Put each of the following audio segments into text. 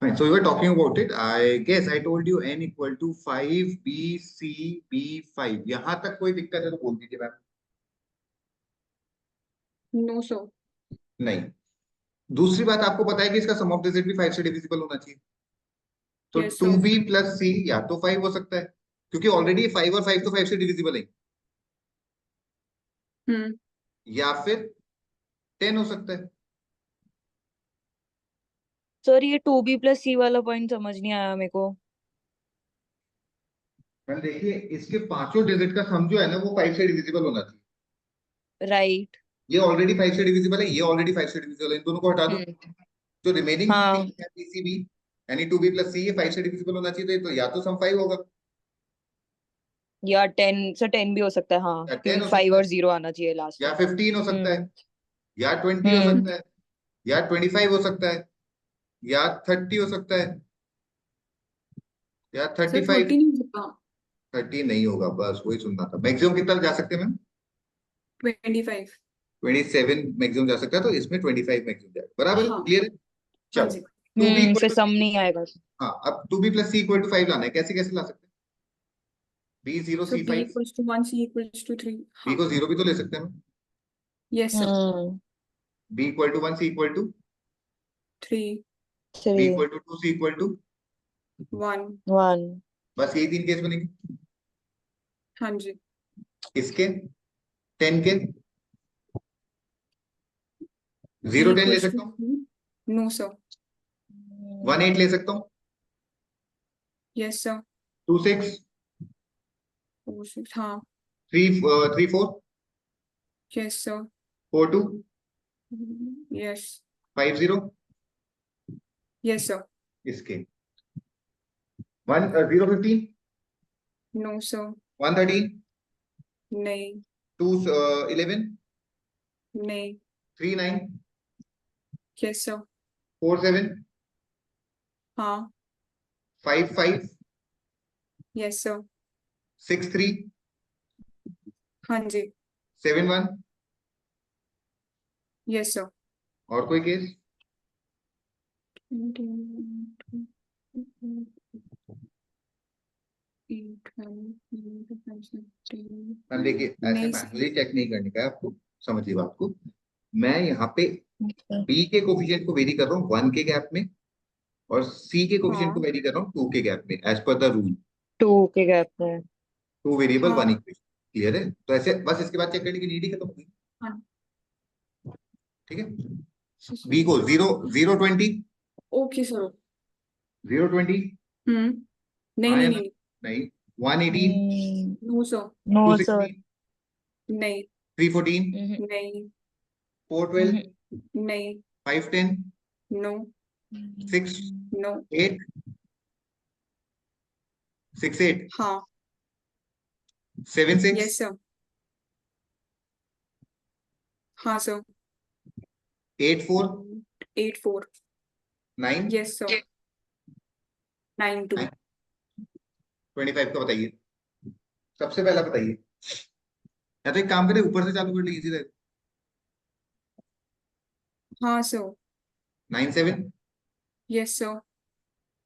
Fine. So we were talking about it. I guess I told you n equal to 5 b c b 5. यहां तक कोई दिक्कत है तो बोल दीजिए मैम। No sir. नहीं। दूसरी बात, आपको पता है कि इसका सम ऑफ डिजिट भी 5 से डिविजिबल होना चाहिए। तो yes two sir. B plus C या तो 5 हो सकता है, क्योंकि ऑलरेडी 5 और 5 तो 5 से डिविजिबल है। हम्म। या फिर 10 हो सकता है। सर ये 2b+c वाला पॉइंट समझ नहीं आया मेरे को। मैम देखिए, इसके पांचों डिजिट का सम जो है ना वो 5 से डिविजिबल होना चाहिए। राइट। ये ऑलरेडी 5 से डिविजिबल है, ये ऑलरेडी 5 से डिविजिबल है, इन दोनों को हटा दो। हम्म। जो रिमेनिंग हाँ। थी पीसीबी यानी 2b+c, ये 5 से डिविजिबल होना चाहिए, तो या तो सम 5 होगा या 10 से 10 भी हो सकता है, हाँ, या 10 क्योंकि हो 5 सकता है और 0 आना चाहिए लास्ट या में। 15 हो सकता है हम्म। या 20 हो हम्म। सकता है या 25 हो सकता है या 30 हो सकता है या सर 35। 30 नहीं होता। 30 नहीं होगा, बस वही सुनना था। मैक्सिमम कितना जा सकते हैं मैम? 25। 27 मैक्सिमम जा सकता है, तो इसमें 25 मैक्सिमम जाएगा। बराबर, हाँ। क्लियर है? हाँ चलो, जी। टू बी इक्वल फिर टू सम सी। नहीं आएगा। हाँ, अब 2b+c इक्वल टू 5 लाना है। कैसे कैसे ला सकते हैं? b0 so b c5। Equals to 1 c equals to 3। b हाँ। को 0 भी तो ले सकते हैं हम। Yes sir. b equal to 1 c equal to 3 b 3 equal to 2 c equal to 1। 1। बस यही तीन केस बनेंगे। हाँ जी। इसके 10 के b 0 10 ले इक्वल्स टू सकता हूँ, 3। No sir. 1 8 ले सकता हूँ, यस सर। 2 6 4 6। हाँ। 3 3 4 yes sir. 4 2 yes. 5 0। Yes sir. इसके 1 0 15 नो सर। 1 13 नहीं। 2 11 नहीं। 3 9 यस सर। 4 7 हाँ। 5 5 यस सर। 6 3 हाँ जी। 7 1। Yes sir. और कोई केस? मैम देखिए, ऐसे नहीं मैनुअली चेक नहीं करने का है आपको, समझिए बात को। मैं यहाँ पे बी के कोफिशिएंट को वेरी कर रहा हूँ 1 के गैप में, और सी के कोफिशिएंट को हाँ। वेरी कर रहा हूँ 2 के गैप में, एज पर द रूल। 2 के गैप में। 2 वेरिएबल 1 हाँ। इक्वेशन। क्लियर है? तो ऐसे बस इसके बाद चेक करने की नीड ही खत्म होगी। हाँ। ठीक है। बी को 0 0 20 ओके सर। 0 20। नहीं हाँ या नहीं ना? नहीं। नहीं। 1 18 नो सर। No 2 sir. 16 नहीं। 3 14 नहीं। 4 12 नहीं। 5 10 नो। 6 नो। 8 6 8 हाँ। 7 6 यस सर। हाँ सर। 8 4 8 4। 9 yes sir. 9 2। 25 का बताइए। सबसे पहला बताइए, या तो एक काम करें ऊपर से चालू कर लीजिए इधर। हाँ सर। 9 7 yes sir.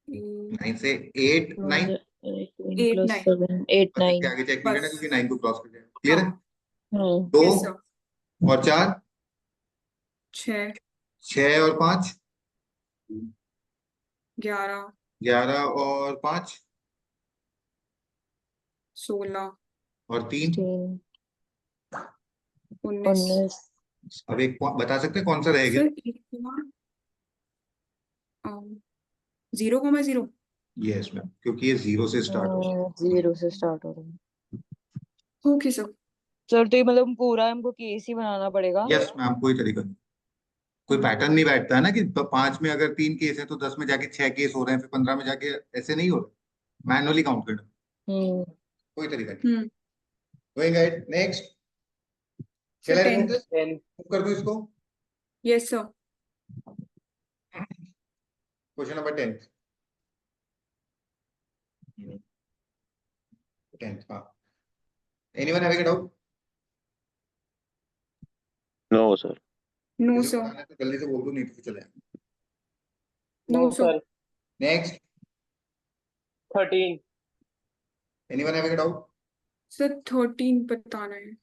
9 से 8 9। 8 प्लस 9। 7 8 बस इसके 9। आगे चेक नहीं करना, बस। क्योंकि 9 को क्रॉस कर जाएगा। क्लियर है? हाँ। दो यस सर। और 4 6 6 और 5 11 11 और 5 16 और 3। 19। 19। अब एक बता सकते हैं कौन सा रहेगा? सर 0,0। यस मैम, क्योंकि ये 0 से स्टार्ट होगा। 0 से स्टार्ट हो रहा है। Okay sir. सर तो ये मतलब पूरा हमको केस ही बनाना पड़ेगा। यस मैम, कोई तरीका नहीं। कोई पैटर्न नहीं बैठता है ना कि 5 में अगर 3 केस है तो 10 में जाके 6 केस हो रहे हैं, फिर 15 में जाके ऐसे नहीं हो रहे। मैनुअली काउंट करना, हम्म। कोई तरीका नहीं। Going ahead, next. सर चल आई रिमूव 10th। दिस? कर दूं इसको? Yes sir. Question number 10। 10th, हाँ। Anyone having a doubt? No sir. No किसी को सर। बताना है तो जल्दी से बोल दो, नहीं तो फिर चले। No sir. Next, 13. anyone having a doubt? Sir 13 बताना है.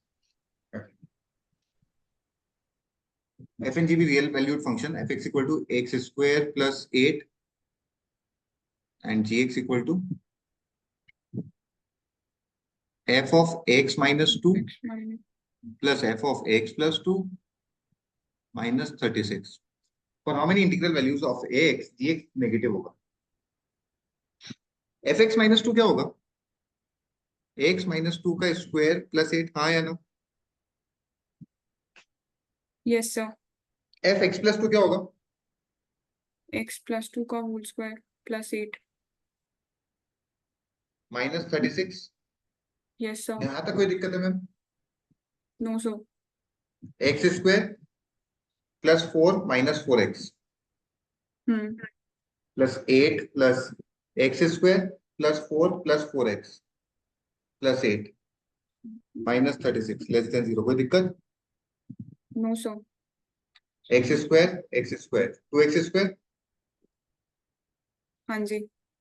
f and g be real valued function fx equal to x square plus 8 and gx equal to f of x minus 2 X minus plus f of x plus 2 minus 36. For how many integral values of x gx negative होगा? fx minus 2 क्या होगा? x minus 2 का square plus 8, हाँ या ना? yes sir. fx plus 2 क्या होगा? X plus 2 का whole square plus 8. minus 36. yes sir. यहाँ तक कोई दिक्कत है ma'am? no sir. x square plus 4 minus 4x plus 8 plus x square plus 4 plus 4x plus 8 minus 36 less than 0. कोई दिक्कत? no sir. x square 2x square हाँ जी.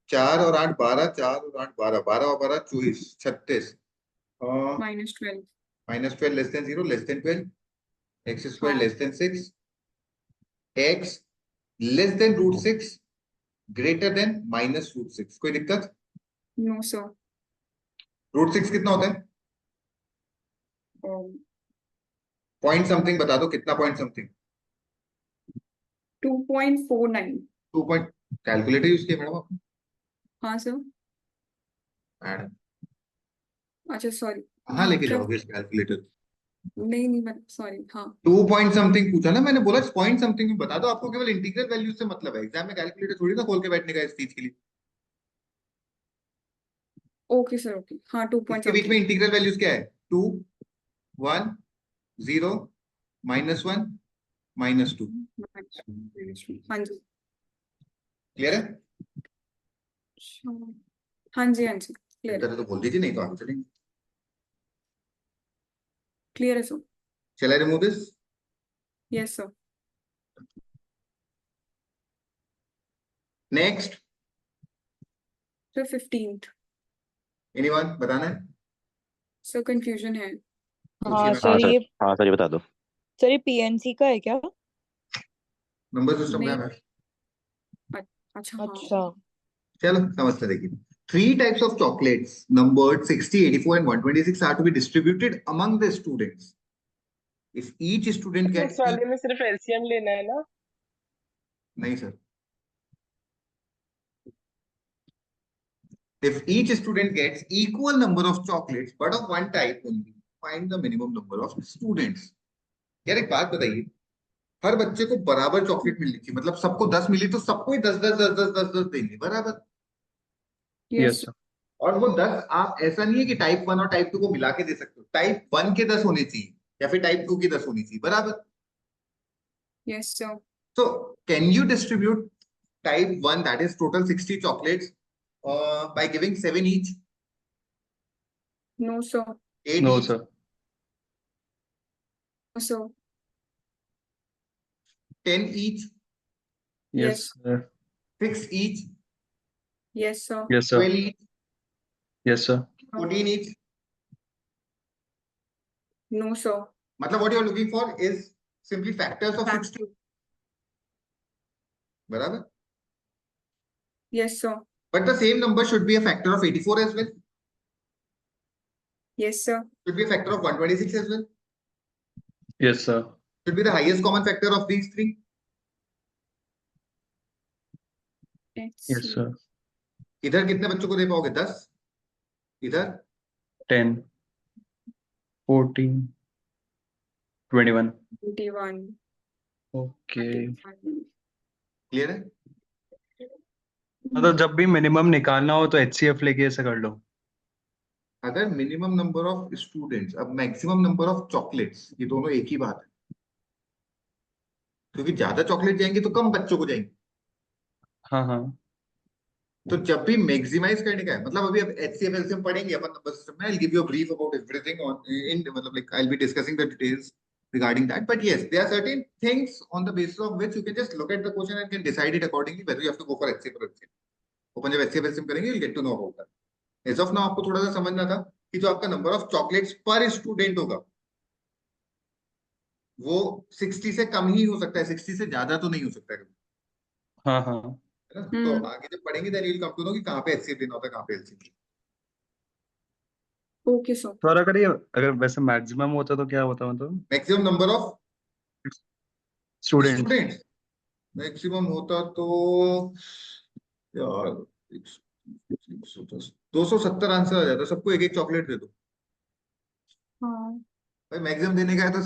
4 और 8 12, 4 और 8 12, 12 और 12 24, 36 minus 12. minus 12 less than 0, less than 12, x square हाँ. less than 6, x less than root 6 greater than minus root 6. कोई दिक्कत? no sir. root 6 कितना होता है? um, पॉइंट समथिंग बता दो, कितना point something? 2.49. 2 point calculator use किया मैडम आपने? हाँ सर. मैडम अच्छा सॉरी. कहाँ लेके जाओगे इस कैलकुलेटर? नहीं नहीं मैं सॉरी. हाँ 2 पॉइंट समथिंग पूछा ना मैंने, बोला पॉइंट समथिंग में बता दो. आपको केवल इंटीग्रल वैल्यू से मतलब है, एग्जाम में कैलकुलेटर थोड़ी ना खोल के बैठने का इस चीज के लिए. Okay sir. ओके. हाँ 2 इसके बीच में इंटीग्रल वैल्यूज क्या है? 2 1 0 -1 -2. हाँ जी. क्लियर है? हाँ जी. हाँ जी क्लियर है. तो बोल दीजिए, नहीं तो आगे चलेंगे. क्लियर है sir. Shall I remove this? Yes sir. Next, sir 15th. anyone बताना है? सर कंफ्यूजन है. हाँ पूछिए सर, ये हाँ सर, ये बता दो. सर ये पीएनसी का है क्या? नंबर सिस्टम नहीं. का है. अच्छा हाँ. अच्छा. चलो समझते देखिए. 3 types of chocolates numbered 60, 84 and 126 are to be distributed among the students. If each student gets इस वाले में सिर्फ एलसीएम लेना है ना? नहीं sir. If each student gets equal number of chocolates but of one type only, find the minimum number of students. यार एक बात बताइए, हर बच्चे को बराबर चॉकलेट मिलनी चाहिए, मतलब सबको 10 मिली तो सबको ही 10 10 10 10 10 10 देंगे बराबर. Yes sir. और वो 10 आप ऐसा नहीं है कि टाइप 1 और टाइप 2 को मिला के दे सकते हो. टाइप 1 के 10 होने चाहिए या फिर टाइप 2 की 10 होनी चाहिए बराबर. Yes sir. So can you distribute type 1, that is total 60 chocolates, by giving 7 each? No sir. 8 No, each? sir. No sir. 10 each? Yes, sir. 6 each? Yes sir. Yes, sir. 12 each? Yes, sir. 14 each? No sir. मतलब what you are looking for is simply factors of 60 बराबर. Yes sir. But the same number should be a factor of 84 as well. Yes sir. Should be a factor of 126 as well. Yes, sir. Should be the highest common factor of these three. Yes, sir. इधर कितने बच्चों को दे पाओगे? 10. इधर 10, 14, 21. 21. Okay. Clear है? मतलब जब भी मिनिमम निकालना हो तो HCF लेके ऐसे कर लो. अगर मिनिमम नंबर ऑफ स्टूडेंट्स, अब मैक्सिमम नंबर ऑफ चॉकलेट्स, ये दोनों एक ही बात है. क्योंकि ज्यादा चॉकलेट जाएंगे तो कम बच्चों को जाएंगे. हाँ हाँ. तो जब भी मैक्सिमाइज करने का है, मतलब अभी अब HCF LCM पढ़ेंगे अपन नंबर सिस्टम में. I'll give you a brief about everything on in मतलब like I'll be discussing the details regarding that. But yes, there are certain things on the basis of which you can just look at the question and can decide it accordingly whether you have to go for HCF or LCM. अपन जब HCF LCM करेंगे will get to know about that. As of now आपको थोड़ा सा समझना था कि जो आपका नंबर ऑफ चॉकलेट्स पर स्टूडेंट होगा वो 60 से कम ही हो सकता है, 60 से ज्यादा तो नहीं हो सकता है, हाँ हाँ है ना। तो हम्म आगे जब पढ़ेंगे then you will come to know कि कहाँ पे एचसीएफ लेना होता है, कहाँ पे एलसीएम। Okay sir. तो और अगर वैसे मैक्सिमम होता तो क्या होता मतलब maximum number of students? Students, maximum होता तो यार 270 आंसर आ जाता, सबको एक एक चॉकलेट दे दो। हाँ भाई मैक्सिमम देने का है तो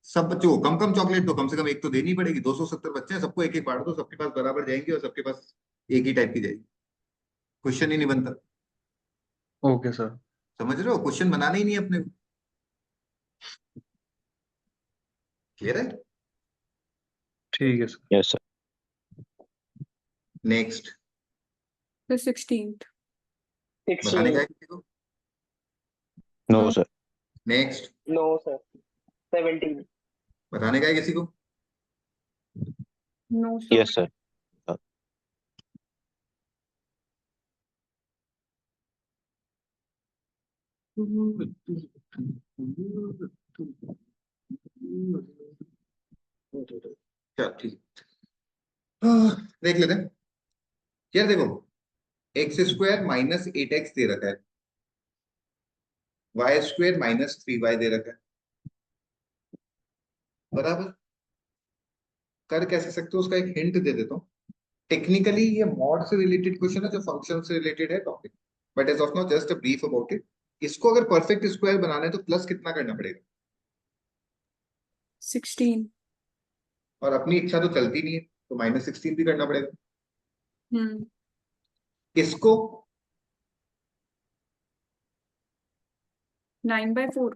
सब बच्चों को कम कम चॉकलेट दो, कम से कम एक तो देनी पड़ेगी। 270 बच्चे हैं, सबको एक एक बांट दो, सबके पास बराबर जाएंगे और सबके पास एक ही टाइप की जाएगी। क्वेश्चन ही नहीं बनता। Okay sir. समझ रहे हो, क्वेश्चन बनाना ही नहीं है अपने को। क्लियर है। ठीक है सर। Yes sir. नेक्स्ट फिर 16th। बताने का 16. है किसी को। No no sir. Next No, sir. 17. बताने का है किसी को। No sir. Yes sir. चल ठीक देख लेते हैं। यार देखो, एक्स स्क्वायर माइनस 8x दे रखा है, वाई स्क्वायर माइनस 3y दे रखा है, बराबर। कर कैसे सकते हो उसका एक हिंट दे देता हूँ। टेक्निकली ये मॉड से रिलेटेड क्वेश्चन है, जो फंक्शन से रिलेटेड है topic, but as of now just a brief about it. इसको अगर परफेक्ट स्क्वायर बनाना है तो प्लस कितना करना पड़ेगा, 16। और अपनी इच्छा तो चलती नहीं है तो -16 भी करना पड़ेगा। हम्म इसको 9/4।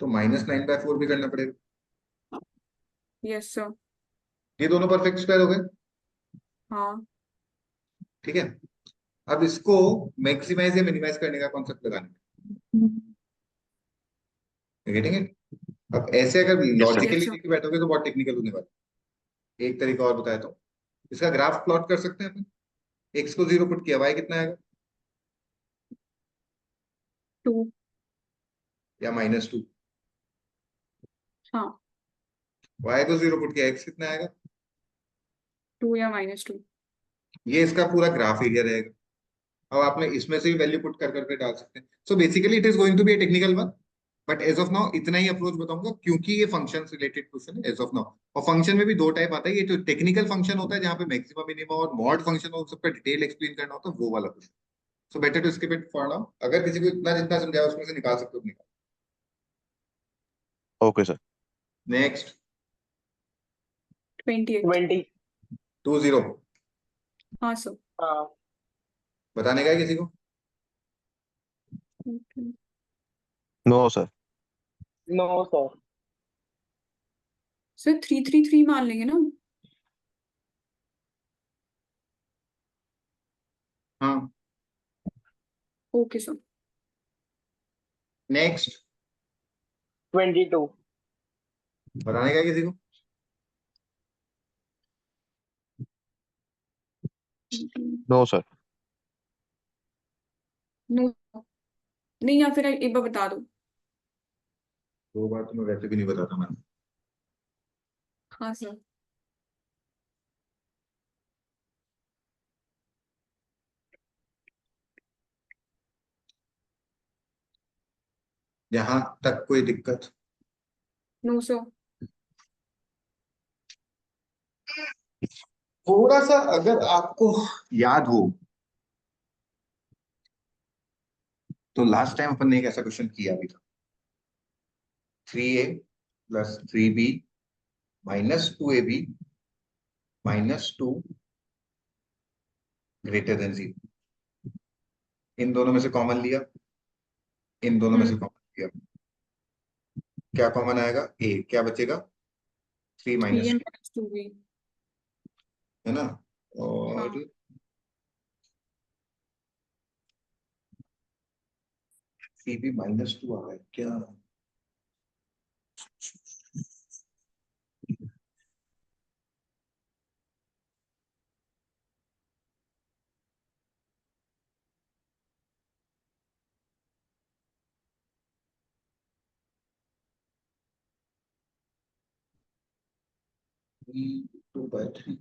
तो -9/4 भी करना पड़ेगा। Yes sir. ये दोनों परफेक्ट स्क्वायर हो गए, हाँ ठीक है। अब इसको मैक्सिमाइज या मिनिमाइज करने का कॉन्सेप्ट लगाना है, गेटिंग इट। अब ऐसे अगर yes sir. Logically yes sir. लेके बैठोगे तो बहुत टेक्निकल होने वाला है। एक तरीका और बताया तो इसका ग्राफ प्लॉट कर सकते हैं अपन। एक्स को 0 पुट किया, वाई कितना आएगा, 2। या -2। हाँ वाई को 0 पुट किया, एक्स कितना आएगा। 2 या -2। ये इसका पूरा ग्राफ एरिया रहेगा। अब आपने इसमें से भी वैल्यू पुट कर करके डाल सकते हैं। So basically it is going to be a technical one, but as of now इतना ही अप्रोच बताऊंगा क्योंकि ये फंक्शन रिलेटेड क्वेश्चन है एज ऑफ नाउ। और फंक्शन में भी दो टाइप आता है, ये जो टेक्निकल फंक्शन होता है जहाँ पे मैक्सिमम मिनिमम और मॉड फंक्शन हो सबका डिटेल एक्सप्लेन करना होता है, वो वाला question. So better to skip it for now. अगर किसी को इतना जितना समझाया उसमें से निकाल सकते हो निकाल। Okay sir. नेक्स्ट 28। 20. 20 हाँ सर। हाँ. बताने का है किसी को। No sir. No, sir. Sir 333 मान लेंगे ना। हाँ ओके सर। नेक्स्ट 22. बताने का है किसी को। No sir. नो नहीं, या फिर एक बार बता दो। दो बार तो मैं वैसे भी नहीं बताता मैं। हाँ सर। यहाँ तक कोई दिक्कत। No sir. थोड़ा सा अगर आपको याद हो तो लास्ट टाइम अपन ने एक ऐसा क्वेश्चन किया भी था। 3a + 3b -2ab -2 > 0। इन दोनों में से कॉमन लिया, इन दोनों में से कॉमन लिया, क्या कॉमन आएगा, a, क्या बचेगा 3 3 - एंड 2, -2 भी। है ना। हाँ और 3b -2 आ गया क्या। 2 by 3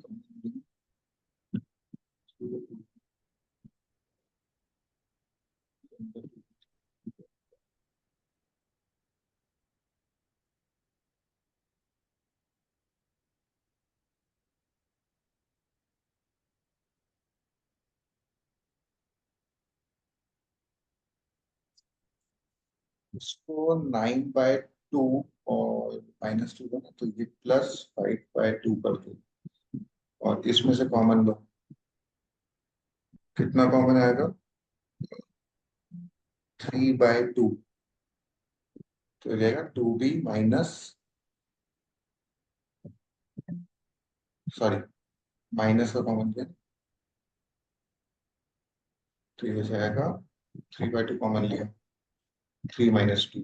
इसको 9 by 2 और -2 है ना, तो ये +5 by 2 कर दो और इसमें से कॉमन लो, कितना कॉमन आएगा 3 by 2, तो ये जाएगा 2b माइनस, सॉरी माइनस का कॉमन किया तो ये जाएगा 3 by 2 कॉमन लिया 3 - 2,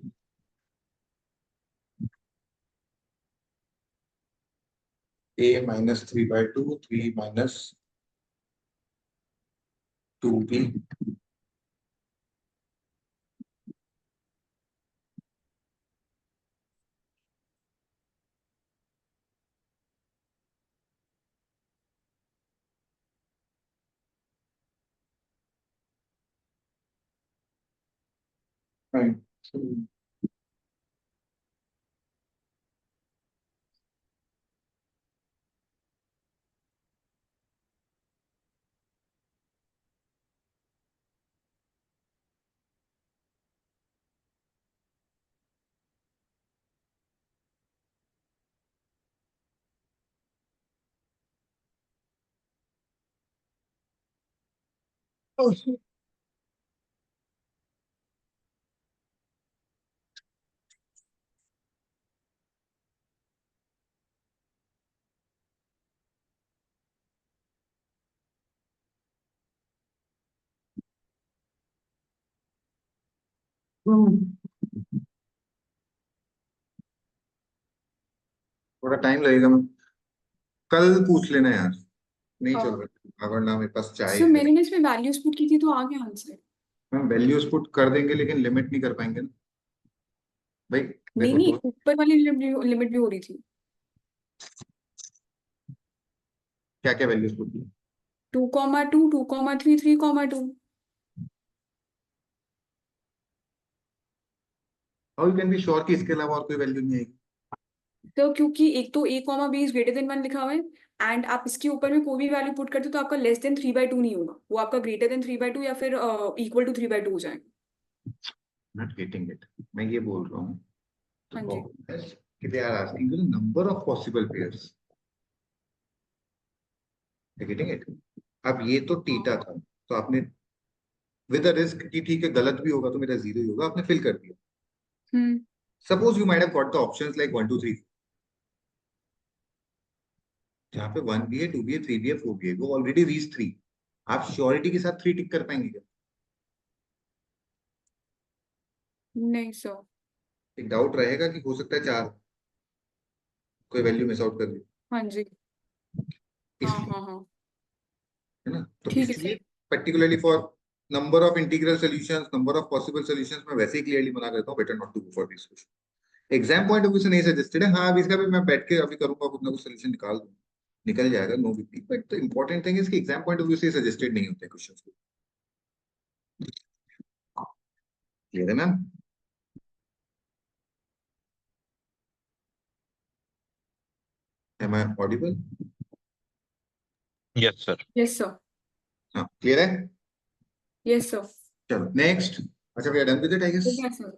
a -3 by 2 3 - 2b Right. थोड़ा टाइम लगेगा, मैं कल पूछ लेना यार, नहीं चल रहा अगर ना मेरे पास चाय सर है। मैंने इसमें वैल्यूज पुट की थी तो आ गया आंसर। हम वैल्यूज पुट कर देंगे लेकिन लिमिट नहीं कर पाएंगे ना भाई। नहीं देखो नहीं, ऊपर वाली लिमिट भी हो रही थी। क्या क्या वैल्यूज पुट की 2,2 2,3 3,2। How you can be sure कि इसके अलावा और कोई वैल्यू नहीं आएगी। तो क्योंकि एक तो a comma b is greater than 1 लिखा हुआ है, एंड आप इसके ऊपर में कोई भी वैल्यू पुट करते हो तो आपका लेस देन 3/2 नहीं होगा, वो आपका ग्रेटर देन 3/2 या फिर इक्वल टू 3/2 हो जाएगा। नॉट गेटिंग इट, मैं ये बोल रहा हूँ हाँ जी। कि they are asking the number of possible pairs, getting it. अब ये तो थीटा था, तो आपने विद अ रिस्क कि ठीक है गलत भी होगा तो मेरा 0 ही होगा, आपने फिल कर दिया। Hmm. Suppose you might have got the options like 1 2 3, जहाँ पे 1 भी है 2 भी है 3 भी है 4 भी है, वो ऑलरेडी रीच 3, आप श्योरिटी के साथ 3 टिक कर पाएंगे क्या? नहीं सर। एक डाउट रहेगा कि हो सकता है 4 कोई वैल्यू मिस आउट कर दी, हाँ जी। हाँ इसलिए हाँ हाँ। है ना, तो ठीक है इसलिए sir. Particularly for number of integral solutions, number of possible solutions, मैं वैसे ही क्लियरली मना करता हूँ, better not to go for this question. Exam point of view से नहीं सजेस्टेड है, हाँ अब इसका भी मैं बैठ के अभी करूंगा, कुछ ना कुछ सोल्यूशन निकाल दूंगा, निकल जाएगा, no big deal, but the important thing is कि एग्जाम पॉइंट ऑफ व्यू से सजेस्टेड नहीं होते क्वेश्चंस को। क्लियर है ma'am? Am I audible? Yes, sir. Yes sir. हाँ क्लियर है, यस सर। चलो नेक्स्ट। अच्छा we are done with it I guess. हो गया सर।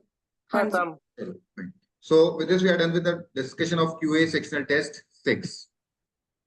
हाँ जी। खत्म। चलो, so with this we are done with the discussion of QA sectional test 6.